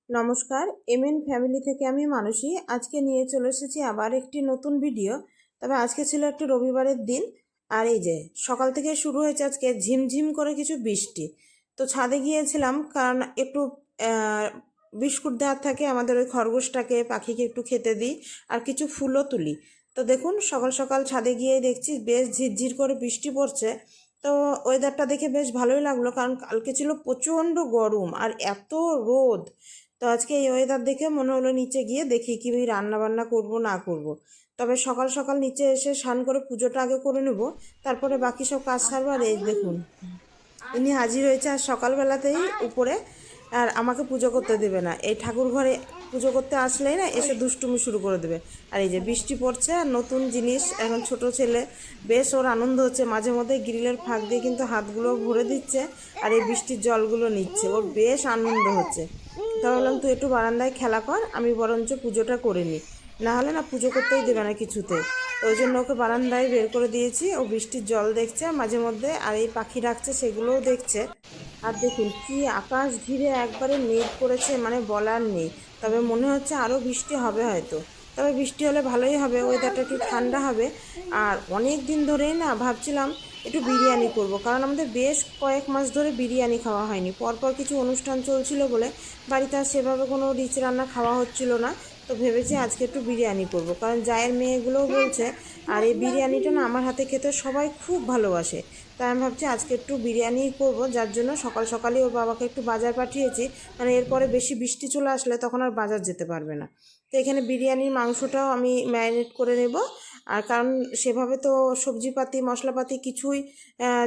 নমস্কার, MN family থেকে আমি মানসী। আজকে নিয়ে চলে এসেছি আবার একটি নতুন ভিডিও। তবে আজকে ছিল একটি রবিবারের দিন, আর এই যে সকাল থেকে শুরু হয়েছে আজকে ঝিমঝিম করে কিছু বৃষ্টি। তো ছাদে গিয়েছিলাম, কারণ একটু বিস্কুট দেওয়ার থাকে আমাদের ওই খরগোশটাকে, পাখিকে একটু খেতে দিই, আর কিছু ফুলও তুলি। তো দেখুন, সকাল সকাল ছাদে গিয়ে দেখছি বেশ ঝিরঝির করে বৃষ্টি পড়ছে। তো ওয়েদারটা দেখে বেশ ভালোই লাগলো, কারণ কালকে ছিল প্রচণ্ড গরম আর এত রোদ। তো আজকে এই ওয়েদার দেখে মনে হলো নিচে গিয়ে দেখি কি রান্না বান্না করব না করব। তবে সকাল সকাল নিচে এসে স্নান করে পুজোটা আগে করে নেব, তারপরে বাকি সব কাজ সারবো। আর এই দেখুন, ইনি হাজির হয়েছে আর সকালবেলাতেই উপরে। আর আমাকে পুজো করতে দেবে না, এই ঠাকুর ঘরে পুজো করতে আসলেই না এসে দুষ্টুমি শুরু করে দেবে। আর এই যে বৃষ্টি পড়ছে আর নতুন জিনিস, এখন ছোট ছেলে, বেশ ওর আনন্দ হচ্ছে। মাঝে মধ্যে গ্রিলের ফাঁক দিয়ে কিন্তু হাতগুলো ভরে দিচ্ছে আর এই বৃষ্টির জলগুলো নিচ্ছে, ওর বেশ আনন্দ হচ্ছে। তা বললাম তুই একটু বারান্দায় খেলা কর, আমি বরঞ্চ পুজোটা করে নিই, না হলে না পুজো করতেই দেবে না কিছুতে। তো ওই জন্য ওকে বারান্দায় বের করে দিয়েছি, ও বৃষ্টির জল দেখছে মাঝে মধ্যে, আর এই পাখি ডাকছে সেগুলোও দেখছে। আর দেখুন কি আকাশ ঘিরে একবারে মেঘ করেছে, মানে বলার নেই। তবে মনে হচ্ছে আরও বৃষ্টি হবে হয়তো। তবে বৃষ্টি হলে ভালোই হবে, ওয়েদারটা একটু ঠান্ডা হবে। আর অনেক দিন ধরেই না ভাবছিলাম একটু বিরিয়ানি করব, কারণ আমাদের বেশ কয়েক মাস ধরে বিরিয়ানি খাওয়া হয়নি। পরপর কিছু অনুষ্ঠান চলছিল বলে বাড়িতে আর সেভাবে কোনো রিচ রান্না খাওয়া হচ্ছিল না। তো ভেবেছি আজকে একটু বিরিয়ানি করব, কারণ জায়ের মেয়েগুলোও বলছে। আর এই বিরিয়ানিটা না আমার হাতে খেতে সবাই খুব ভালোবাসে। তাই আমি ভাবছি আজকে একটু বিরিয়ানি করব, যার জন্য সকাল সকালই ওর বাবাকে একটু বাজার পাঠিয়েছি। মানে এরপরে বেশি বৃষ্টি চলে আসলে তখন আর বাজার যেতে পারবে না। তো এখানে বিরিয়ানির মাংসটাও আমি ম্যারিনেট করে নেব। আর কারণ সেভাবে তো সবজিপাতি মশলাপাতি কিছুই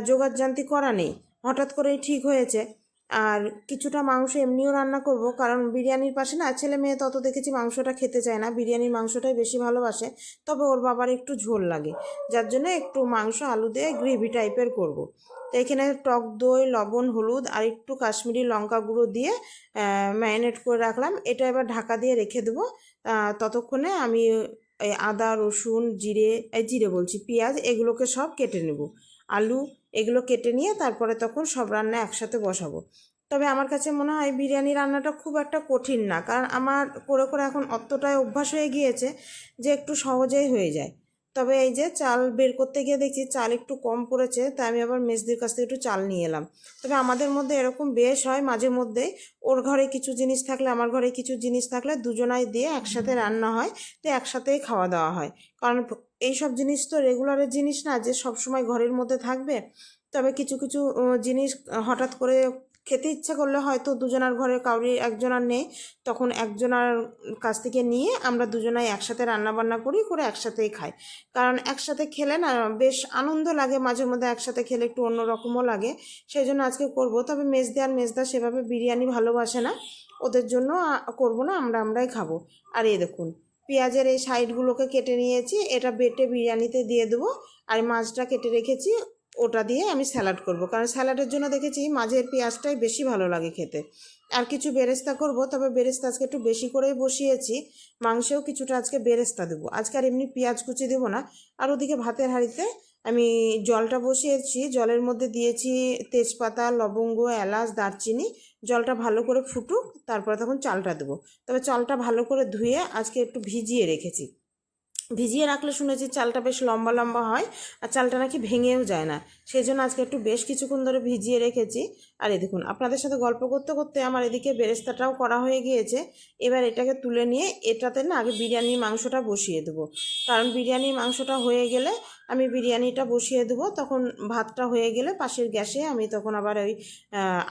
জোগাড়জান্তি করা নেই, হঠাৎ করেই ঠিক হয়েছে। আর কিছুটা মাংস এমনিও রান্না করব, কারণ বিরিয়ানির পাশে না ছেলে মেয়ে তত দেখেছি মাংসটা খেতে চায় না, বিরিয়ানির মাংসটাই বেশি ভালোবাসে। তবে ওর বাবার একটু ঝোল লাগে, যার জন্য একটু মাংস আলু দিয়ে গ্রেভি টাইপের করব। তো এখানে টক দই, লবণ, হলুদ আর একটু কাশ্মীরি লঙ্কা গুঁড়ো দিয়ে ম্যারিনেট করে রাখলাম। এটা এবার ঢাকা দিয়ে রেখে দেবো। ততক্ষণে আমি এই আদা, রসুন, জিরে বলছি, পেঁয়াজ, এগুলোকে সব কেটে নেব। আলু এগুলো কেটে নিয়ে তারপরে তখন সব রান্না একসাথে বসাবো। তবে আমার কাছে মনে হয় বিরিয়ানি রান্নাটা খুব একটা কঠিন না, কারণ আমার করে করে এখন অতটাই অভ্যাস হয়ে গিয়েছে যে একটু সহজেই হয়ে যায়। তবে এই যে চাল বের করতে গিয়ে দেখছি চাল একটু কম পড়েছে, তাই আমি আবার মেজদির কাছ থেকে একটু চাল নিয়ে এলাম। তবে আমাদের মধ্যে এরকম বেশ হয় মাঝে মধ্যেই, ওর ঘরে কিছু জিনিস থাকলে আমার ঘরে কিছু জিনিস থাকলে দুজনাই দিয়ে একসাথে রান্না হয়, তো একসাথেই খাওয়া দাওয়া হয়। কারণ এইসব জিনিস তো রেগুলারের জিনিস না যে সব সময় ঘরের মধ্যে থাকবে। তবে কিছু কিছু জিনিস হঠাৎ করে খেতে ইচ্ছা করলে হয়তো দুজনার ঘরে কাউরি একজনার নেই, তখন একজনার কাছ থেকে নিয়ে আমরা দুজনাই একসাথে রান্না বান্না করি, করে একসাথেই খাই। কারণ একসাথে খেলে না বেশ আনন্দ লাগে, মাঝে মধ্যে একসাথে খেলে একটু অন্যরকমও লাগে। সেই জন্য আজকে করব। তবে মেজদা সেভাবে বিরিয়ানি ভালোবাসে না, ওদের জন্য করব না, আমরাই খাবো। আর এই দেখুন, পেঁয়াজের এই সাইডগুলোকে কেটে নিয়েছি, এটা বেটে বিরিয়ানিতে দিয়ে দেবো। আর মাছটা কেটে রেখেছি, ওটা দিয়ে আমি স্যালাড করব, কারণ স্যালাডের জন্য দেখেছি মাঝের পেঁয়াজটাই বেশি ভালো লাগে খেতে। আর কিছু বেরেস্তা করব, তবে বেরেস্তা আজকে একটু বেশি করেই বসিয়েছি। মাংসেও কিছুটা আজকে বেরেস্তা দেবো, আজকে আর এমনি পেঁয়াজ কুচি দেবো না। আর ওদিকে ভাতের হাঁড়িতে আমি জলটা বসিয়েছি, জলের মধ্যে দিয়েছি তেজপাতা, লবঙ্গ, এলাচ, দারচিনি। জলটা ভালো করে ফুটুক, তারপরে তখন চালটা দেবো। তবে চালটা ভালো করে ধুয়ে আজকে একটু ভিজিয়ে রেখেছি। ভিজিয়ে রাখলে শুনেছি চালটা বেশ লম্বা লম্বা হয়, আর চালটা নাকি ভেঙেও যায় না। সেই জন্য আজকে একটু বেশ কিছুক্ষণ ধরে ভিজিয়ে রেখেছি। আর এই দেখুন, আপনাদের সাথে গল্প করতে করতে আমার এদিকে বেরেস্তাটাও করা হয়ে গিয়েছে। এবার এটাকে তুলে নিয়ে এটাতে না আগে বিরিয়ানির মাংসটা বসিয়ে দেবো, কারণ বিরিয়ানির মাংসটা হয়ে গেলে আমি বিরিয়ানিটা বসিয়ে দেবো। তখন ভাতটা হয়ে গেলে পাশের গ্যাসে আমি তখন আবার ওই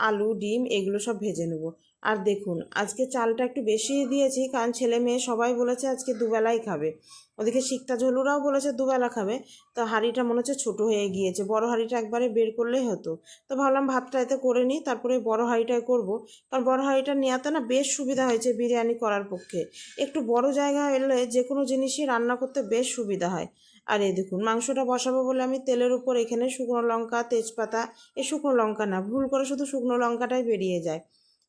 আলু, ডিম এগুলো সব ভেজে নেবো। আর দেখুন, আজকে চালটা একটু বেশি দিয়েছি, কারণ ছেলে মেয়ে সবাই বলেছে আজকে দুবেলাই খাবে। ওদিকে শিকটা ঝোলুরাও বলেছে দুবেলা খাবে। তো হাঁড়িটা মনে হচ্ছে ছোটো হয়ে গিয়েছে, বড় হাঁড়িটা একবারে বের করলেই হতো। তো ভাবলাম ভাতটা এতে করে নিই, তারপরে বড় হাঁড়িটায় করব। কারণ বড় হাঁড়িটা নেওয়াতে না বেশ সুবিধা হয়েছে বিরিয়ানি করার পক্ষে। একটু বড় জায়গা এলে যে কোনো জিনিসই রান্না করতে বেশ সুবিধা হয়। আর এই দেখুন, মাংসটা বসাবো বলে আমি তেলের উপর এখানে শুকনো লঙ্কা, তেজপাতা, শুকনো লঙ্কা না, ভুল করে শুধু শুকনো লঙ্কাটাই বেরিয়ে যায়,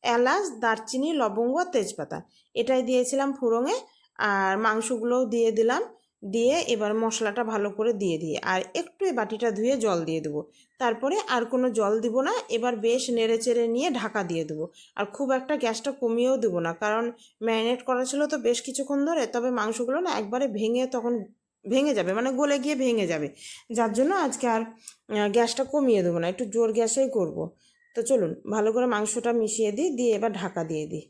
এলাচ, দারচিনি, লবঙ্গ আর তেজপাতা, এটাই দিয়েছিলাম ফোড়ঙে। আর মাংসগুলোও দিয়ে দিলাম। দিয়ে এবার মশলাটা ভালো করে দিয়ে দিই, আর একটু এই বাটিটা ধুয়ে জল দিয়ে দেবো। তারপরে আর কোনো জল দিব না, এবার বেশ নেড়ে চেড়ে নিয়ে ঢাকা দিয়ে দেবো। আর খুব একটা গ্যাসটা কমিয়েও দেবো না, কারণ ম্যারিনেট করা ছিল তো বেশ কিছুক্ষণ ধরে, তবে মাংসগুলো না একবারে ভেঙে তখন ভেঙে যাবে, মানে গলে গিয়ে ভেঙে যাবে। যার জন্য আজকে আর গ্যাসটা কমিয়ে দেবো না, একটু জোর গ্যাসেই করব। তো চলুন ভালো করে মাংসটা মিশিয়ে দিই, দিয়ে এবার ঢাকা দিয়ে দিই।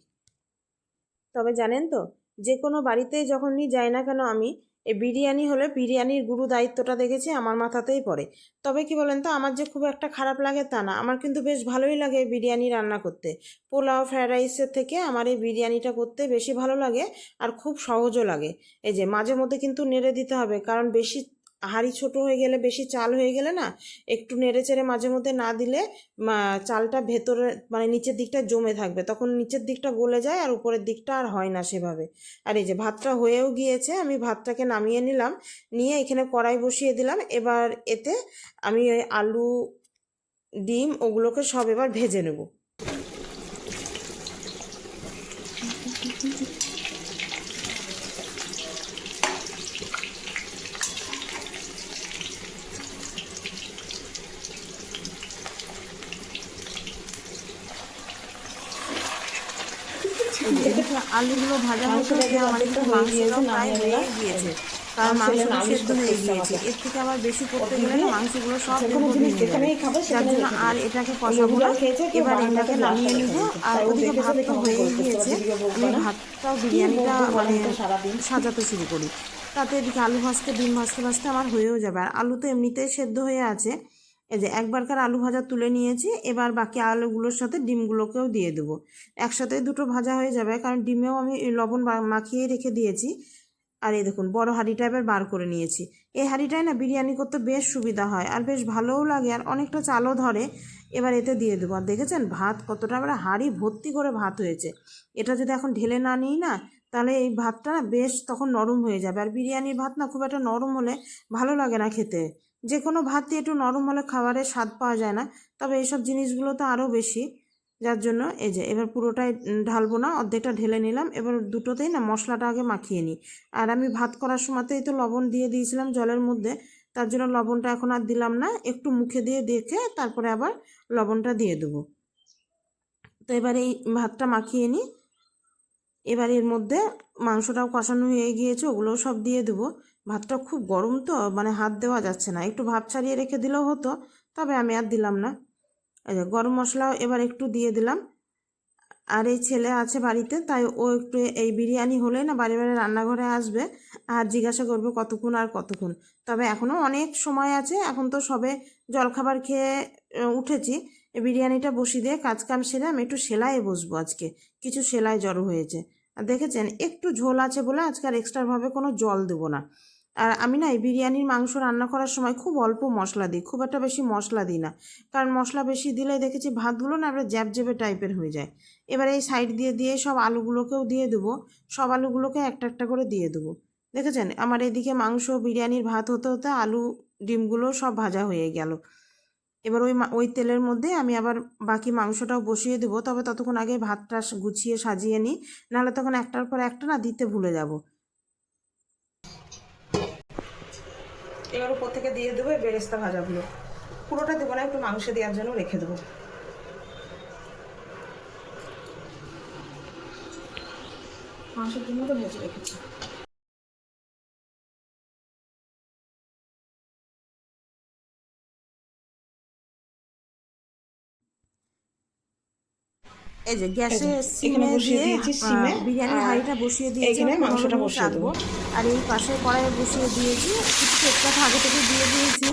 তবে জানেন তো, যে কোনো বাড়িতেই যখনই যাই না কেন আমি, এই বিরিয়ানি হলে বিরিয়ানির গুরু দায়িত্বটা দেখেছি আমার মাথাতেই পড়ে। তবে কি বলেন তো, আমার যে খুব একটা খারাপ লাগে তা না, আমার কিন্তু বেশ ভালোই লাগে এই বিরিয়ানি রান্না করতে। পোলাও ফ্রায়েড রাইসের থেকে আমার এই বিরিয়ানিটা করতে বেশি ভালো লাগে, আর খুব সহজও লাগে। এই যে মাঝে মধ্যে কিন্তু নেড়ে দিতে হবে, কারণ বেশি হাঁড়ি ছোট হয়ে গেলে, বেশি চাল হয়ে গেলে না, একটু নেড়ে চেড়ে মাঝে মধ্যে না দিলে চালটা ভেতরে মানে নিচের দিকটা জমে থাকবে, তখন নিচের দিকটা গলে যায় আর উপরের দিকটা আর হয় না সেভাবে। আর এই যে ভাতটা হয়েও গিয়েছে, আমি ভাতটাকে নামিয়ে নিলাম, নিয়ে এখানে কড়াই বসিয়ে দিলাম। এবার এতে আমি ওই আলু, ডিম ওগুলোকে সব এবার ভেজে নেব। আলুগুলো ভাজা হতে হতে আমার একটু মাংসটাও প্রায় হয়ে গিয়েছে, কারণ মাংসগুলো সেদ্ধ হয়ে গিয়েছে। এর থেকে আবার বেশি করতে গেলে না মাংসগুলো সব ভেঙে যাবে, যার জন্য আর এটাকে কষাবো না। এবার এটাকে নামিয়ে নিব। আর ওদিকে ভাত তো হয়ে গিয়েছে, আমি ভাতটাও বিরিয়ানিটা মানে সাজাতে শুরু করি। তাতে এদিকে আলু ভাজতে ডিম ভাজতে ভাজতে আমার হয়েও যাবে, আর আলু তো এমনিতেই সেদ্ধ হয়ে আছে। এই যে একবারকার আলু ভাজা তুলে নিয়েছি, এবার বাকি আলুগুলোর সাথে ডিমগুলোকেও দিয়ে দেবো। একসাথে দুটো ভাজা হয়ে যাবে, কারণ ডিমেও আমি লবণ মাখিয়ে রেখে দিয়েছি। আর এই দেখুন বড় হাঁড়িটা এবার বার করে নিয়েছি। এই হাঁড়িটায় না বিরিয়ানি করতে বেশ সুবিধা হয়, আর বেশ ভালোও লাগে, আর অনেকটা চালও ধরে। এবার এতে দিয়ে দেবো। আর দেখেছেন ভাত কতটা, আমরা হাঁড়ি ভর্তি করে ভাত হয়েছে। এটা যদি এখন ঢেলে না নিই না, তাহলে এই ভাতটা না বেশ তখন নরম হয়ে যাবে। আর বিরিয়ানির ভাত না খুব একটা নরম হলে ভালো লাগে না খেতে। যে কোনো ভাতই একটু নরম হলে খাবারের স্বাদ পাওয়া যায় না, তবে এইসব জিনিসগুলো তো আরও বেশি। যার জন্য এই যে এবার পুরোটাই ঢালবো না, অর্ধেকটা ঢেলে নিলাম। এবার দুটোতেই না মশলাটা আগে মাখিয়ে নিই। আর আমি ভাত করার সময়তেই তো লবণ দিয়ে দিয়েছিলাম জলের মধ্যে, তার জন্য লবণটা এখন আর দিলাম না, একটু মুখে দিয়ে দেখে তারপরে আবার লবণটা দিয়ে দেবো। তো এবার এই ভাতটা মাখিয়ে নিই। এবার এর মধ্যে মাংসটাও কষানো হয়ে গিয়েছে, ওগুলোও সব দিয়ে দেবো। ভাতটা খুব গরম তো, মানে হাত দেওয়া যাচ্ছে না, একটু ভাপ ছাড়িয়ে রেখে দিলেও হতো, তবে আমি আর দিলাম না। এই যে গরম মশলাও এবার একটু দিয়ে দিলাম। আর এই ছেলে আছে বাড়িতে, তাই ও একটু এই বিরিয়ানি হলে না বাড়ি বাড়ি রান্নাঘরে আসবে আর জিজ্ঞাসা করবে কতক্ষণ আর কতক্ষণ। তবে এখনও অনেক সময় আছে, এখন তো সবে জলখাবার খেয়ে উঠেছি। এই বিরিয়ানিটা বসিয়ে দিয়ে কাজ কাম সেরে আমি একটু সেলাইয়ে বসবো আজকে, কিছু সেলাই জড়ো হয়েছে। আর দেখেছেন একটু ঝোল আছে বলে আজকে আর এক্সট্রাভাবে কোনো জল দেবো না। আর আমি না এই বিরিয়ানির মাংস রান্না করার সময় খুব অল্প মশলা দিই, খুব একটা বেশি মশলা দিই না, কারণ মশলা বেশি দিলে দেখেছি ভাতগুলো না এবার জ্যাবজ্যাবে টাইপের হয়ে যায়। এবার এই সাইড দিয়ে দিয়ে সব আলুগুলোকেও দিয়ে দেবো, সব আলুগুলোকে একটা একটা করে দিয়ে দেবো। দেখেছেন আমার এদিকে মাংস বিরিয়ানির ভাত হতে হতে আলু ডিমগুলো সব ভাজা হয়ে গেল। এবার ওই তেলের মধ্যে আমি আবার বাকি মাংসটাও বসিয়ে দেবো, তবে ততক্ষণ আগে ভাতটা গুছিয়ে সাজিয়ে নিই, নাহলে তখন একটার পর একটা না দিতে ভুলে যাব। এবার উপর থেকে দিয়ে দেবো এই বেরেস্তা ভাজাগুলো, পুরোটা দেবো না, একটু মাংস দেওয়ার জন্য রেখে দেবো। মাংসের জন্য তো ভেজে রেখেছি। এই যে গ্যাসে সিমে দিয়ে বিরিয়ানির হাঁড়িটা বসিয়ে দিয়েছি, মাংসটা রাখবো। আর এই পাশে কড়াইয়ে বসিয়ে দিয়েছি, কিছু তেজপাতা আগে থেকে দিয়ে দিয়েছি,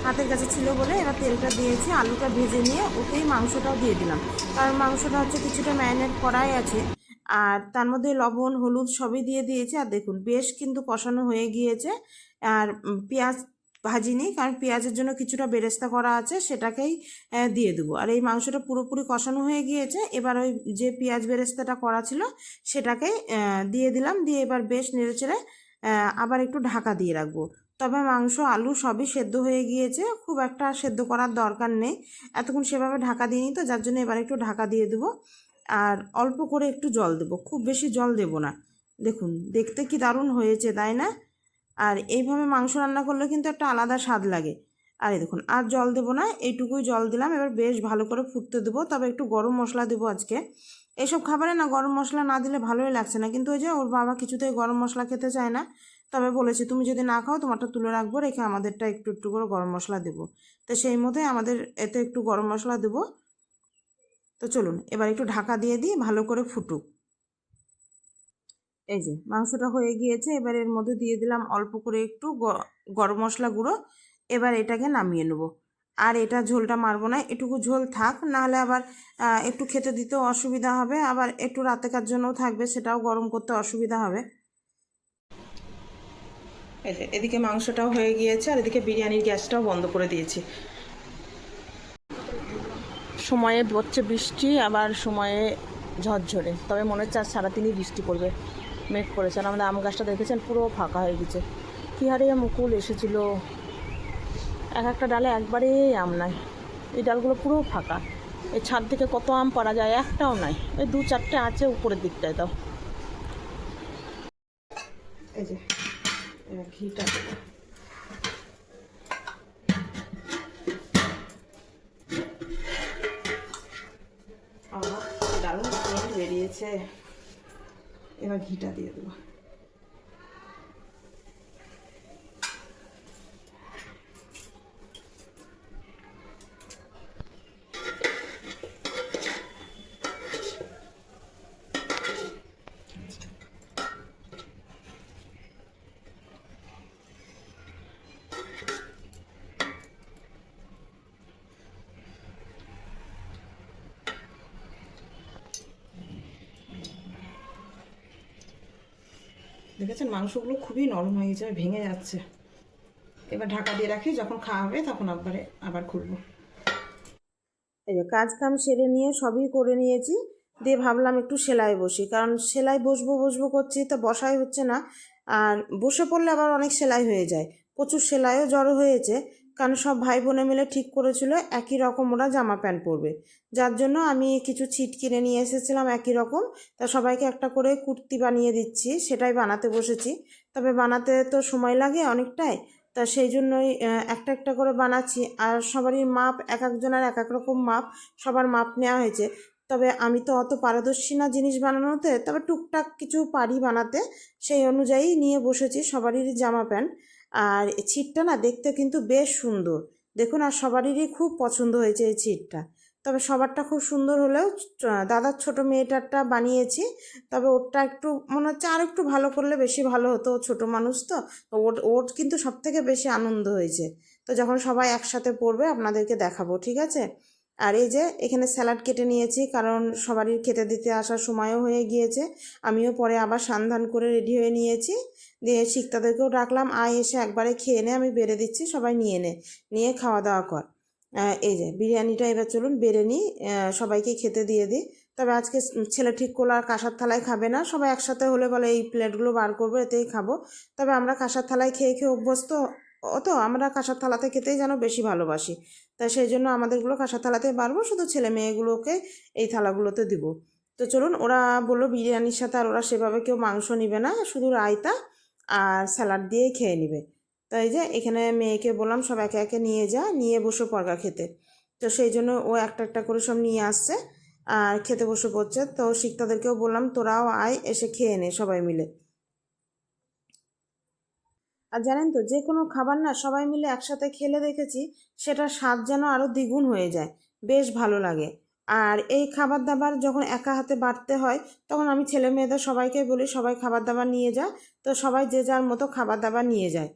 হাতের কাছে ছিল বলে। এবার তেলটা দিয়েছি, আলুটা ভেজে নিয়ে ওতেই মাংসটাও দিয়ে দিলাম, কারণ মাংসটা হচ্ছে কিছুটা ম্যারিনেট করাই আছে। আর তার মধ্যে লবণ হলুদ সবই দিয়ে দিয়েছি। আর দেখুন বেশ কিন্তু কষানো হয়ে গিয়েছে। আর পেঁয়াজ ভাজিনি, কারণ পেঁয়াজের জন্য কিছুটা বেরেস্তা করা আছে, সেটাকেই দিয়ে দেবো। আর এই মাংসটা পুরোপুরি কষানো হয়ে গিয়েছে, এবার ওই যে পেঁয়াজ বেরেস্তাটা করা ছিল সেটাকেই দিয়ে দিলাম, দিয়ে এবার বেশ নেড়েচেড়ে আবার একটু ঢাকা দিয়ে রাখবো। তবে মাংস আলু সবই সেদ্ধ হয়ে গিয়েছে, খুব একটা সেদ্ধ করার দরকার নেই, এতক্ষণ সেভাবে ঢাকা দিইনি তো, যার জন্য এবার একটু ঢাকা দিয়ে দেবো। আর অল্প করে একটু জল দেবো, খুব বেশি জল দেবো না। দেখুন দেখতে কি দারুণ হয়েছে তাই না? আর এইভাবে মাংস রান্না করলে কিন্তু একটা আলাদা স্বাদ লাগে। আর এই দেখুন, আর জল দেবো না, এইটুকুই জল দিলাম। এবার বেশ ভালো করে ফুটতে দেবো, তবে একটু গরম মশলা দেবো আজকে। এইসব খাবারে না গরম মশলা না দিলে ভালোই লাগছে না, কিন্তু ওই যে ওর বাবা কিছুতেই গরম মশলা খেতে চায় না। তবে বলেছি, তুমি যদি না খাও তোমারটা তুলে রাখবো, রেখে আমাদেরটা একটু একটু করে গরম মশলা দেবো। তো সেই মতোই আমাদের এতে একটু গরম মশলা দেবো। তো চলুন এবার একটু ঢাকা দিয়ে দিই, ভালো করে ফুটুক। এই যে মাংসটা হয়ে গিয়েছে, এবার এর মধ্যে দিয়ে দিলাম অল্প করে একটু গরম মশলা গুঁড়ো। এবার এটাকে নামিয়ে নেব। আর এটা ঝোলটা মারবো না, এটুকু ঝোল থাক, নাহলে আবার একটু খেতে দিতেও অসুবিধা হবে, আবার একটু রাতেকার জন্যও থাকবে, সেটাও গরম করতে অসুবিধা হবে। এই যে এদিকে মাংসটাও হয়ে গিয়েছে, আর এদিকে বিরিয়ানির গ্যাসটাও বন্ধ করে দিয়েছি। সময়ে হচ্ছে বৃষ্টি, আবার সময়ে ঝরঝরে, তবে মনে হচ্ছে আজ সারাদিনই বৃষ্টি পড়বে, মেঘ করেছে। আর আমাদের আম গাছটা দেখেছেন পুরো ফাঁকা হয়ে গেছে, কী হারে মুকুল এসেছিলো, এক একটা ডালে একবারেই আম নাই। এই ডালগুলো পুরো ফাঁকা। এই ছাদ থেকে কত আম পাড়া যায়, একটাও নাই, এই 2-4টে আছে উপরের দিকটায়। তাও এই যে ঘিটা দেবো। দারুণ স্মেল বেরিয়েছে। এবার ঘিটা দিয়ে দেবো। দেখেছেন মাংসগুলো খুবই নরম হয়ে গেছে, ভেঙে যাচ্ছে। এবার ঢাকা দিয়ে রাখি, যখন খাওয়া হবে তখন আবার খুলবো। এই যে কাজ কাম সেরে নিয়ে সবই করে নিয়েছি, দিয়ে ভাবলাম একটু সেলাই বসি, কারণ সেলাই বসবো বসবো করছি তো বসাই হচ্ছে না। আর বসে পড়লে আবার অনেক সেলাই হয়ে যায়, প্রচুর সেলাইও জড়ো হয়েছে। কারণ সব ভাই বোনে মিলে ঠিক করেছিল একই রকম ওরা জামা প্যান্ট পরবে, যার জন্য আমি কিছু ছিট কিনে নিয়ে এসেছিলাম একই রকম। তা সবাইকে একটা করে কুর্তি বানিয়ে দিচ্ছি, সেটাই বানাতে বসেছি। তবে বানাতে তো সময় লাগে অনেকটাই, তা সেই জন্যই একটা একটা করে বানাচ্ছি। আর সবারই মাপ এক একজনের এক এক রকম মাপ, সবার মাপ নেওয়া হয়েছে। তবে আমি তো অত পারদর্শী না জিনিস বানানোতে, তবে টুকটাক কিছু পারি বানাতে, সেই অনুযায়ী নিয়ে বসেছি সবারই জামা প্যান্ট। আর এই ছিটটা না দেখতে কিন্তু বেশ সুন্দর, দেখুন, আর সবারই খুব পছন্দ হয়েছে এই ছিটটা। তবে সবারটা খুব সুন্দর হলেও দাদার ছোট মেয়েটারটা বানিয়েছি, তবে ওরটা একটু মনে হচ্ছে আর একটু ভালো করলে বেশি ভালো হতো, ছোট মানুষ তো। ওর ওর কিন্তু সব থেকে বেশি আনন্দ হয়েছে। তো যখন সবাই একসাথে পড়বে আপনাদেরকে দেখাবো, ঠিক আছে। আর এই যে এখানে স্যালাড কেটে নিয়েছি, কারণ সবারই খেতে দিতে আসার সময়ও হয়ে গিয়েছে। আমিও পরে আবার স্নান করে রেডি হয়ে নিয়েছি, দিয়ে শিক্তাদেরকেও ডাকলাম, আয় এসে একবারে খেয়ে নে, আমি বেড়ে দিচ্ছি, সবাই নিয়ে খাওয়া দাওয়া কর। এই যে বিরিয়ানিটা এবার চলুন বেড়ে নিই, সবাইকে খেতে দিয়ে দিই। তবে আজকে ছেলে ঠিক করলো আর কাঁসার থালায় খাবে না, সবাই একসাথে হলে বলে এই প্লেটগুলো বার করবো, এতেই খাবো। তবে আমরা কাঁসার থালায় খেয়ে খেয়ে অভ্যস্ত, অত আমরা কাঁসার থালাতে খেতেই যেন বেশি ভালোবাসি। তাই সেই জন্য আমাদেরগুলো কাঁসার থালাতেই বাড়বো, শুধু ছেলে মেয়েগুলোকে এই থালাগুলোতে দিব। তো চলুন, ওরা বললো বিরিয়ানির সাথে আর ওরা সেভাবে কেউ মাংস নিবে না, শুধু রায়তা আর স্যালাড দিয়েই খেয়ে নিবে। তাই যে এখানে মেয়েকে বললাম সব একে একে নিয়ে যা, নিয়ে বসে পড়গা খেতে। তো সেই জন্য ও একটা একটা করে সব নিয়ে আসছে আর খেতে বসে পড়ছে। তো শিক্তাদেরকেও বললাম তোরাও আয়, এসে খেয়ে নে সবাই মিলে। আর জানেন তো, যে কোনো খাবার না সবাই মিলে একসাথে খেলে দেখেছি সেটার স্বাদ যেন আরও দ্বিগুণ হয়ে যায়, বেশ ভালো লাগে। আর এই খাবার দাবার যখন একা হাতে বাড়তে হয়, তখন আমি ছেলে মেয়েদের সবাইকে বলি সবাই খাবার দাবার নিয়ে যা। তো সবাই যে যার মতো খাবার দাবার নিয়ে যায়।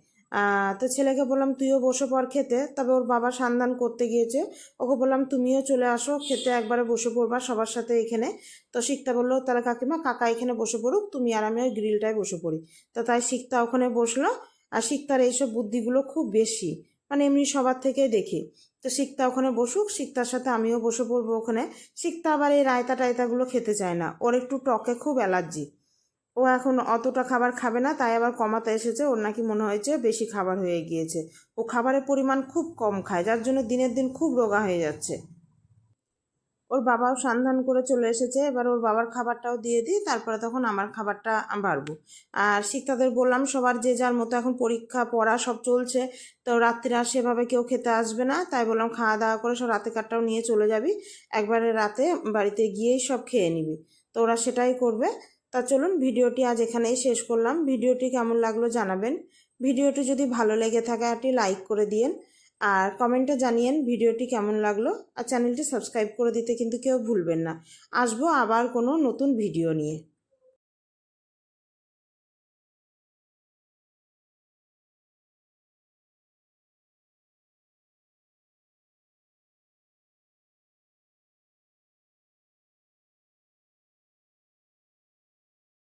তো ছেলেকে বললাম তুইও বসে পড় খেতে, তবে ওর বাবা সন্ধান করতে গিয়েছে। ওকে বললাম তুমিও চলে আসো খেতে, একবারে বসে পড়বা সবার সাথে এখানে। তো শিক্তা বললো তাহলে কাকিমা কাকা এখানে বসে পড়ুক, তুমি আর আমি ওই গ্রিলটায় বসে পড়ি। তো তাই শিক্তা ওখানে বসলো। আর শিক্তার এইসব বুদ্ধিগুলো খুব বেশি, মানে এমনি সবার থেকে দেখি। তো শিক্তা ওখানে বসুক, শিক্তার সাথে আমিও বসে পড়বো ওখানে। শিক্তা আবার এই রায়তা টায়তাগুলো খেতে চায় না, ওর একটু টকে খুব অ্যালার্জি। ও এখন অতটা খাবার খাবে না, তাই আবার কমাতে এসেছে, ওর নাকি মনে হয়েছে বেশি খাবার হয়ে গিয়েছে। ও খাবারের পরিমাণ খুব কম খায়, যার জন্য দিনের দিন খুব রোগা হয়ে যাচ্ছে। ওর বাবাও স্নান করে চলে এসেছে, এবার ওর বাবার খাবারটাও দিয়ে দিই, তারপরে তখন আমার খাবারটা বাড়বো। আর শিক্ষাদের বললাম সবার যে যার মতো এখন পরীক্ষা পড়া সব চলছে, তো রাত্রে আর সেভাবে কেউ খেতে আসবে না, তাই বললাম খাওয়া দাওয়া করে সব রাতে কারটাও নিয়ে চলে যাবি, একবারে রাতে বাড়িতে গিয়েই সব খেয়ে নিবি। তো ওরা সেটাই করবে। তা চলুন ভিডিওটি আজ এখানেই শেষ করলাম। ভিডিওটি কেমন লাগলো জানাবেন। ভিডিওটি যদি ভালো লেগে থাকে একটি লাইক করে দিয়েন, আর কমেন্টে জানিয়েন ভিডিওটি কেমন লাগলো, আর চ্যানেলটি সাবস্ক্রাইব করে দিতে কিন্তু কেউ ভুলবেন না। আসবো আবার কোনো নতুন ভিডিও নিয়ে।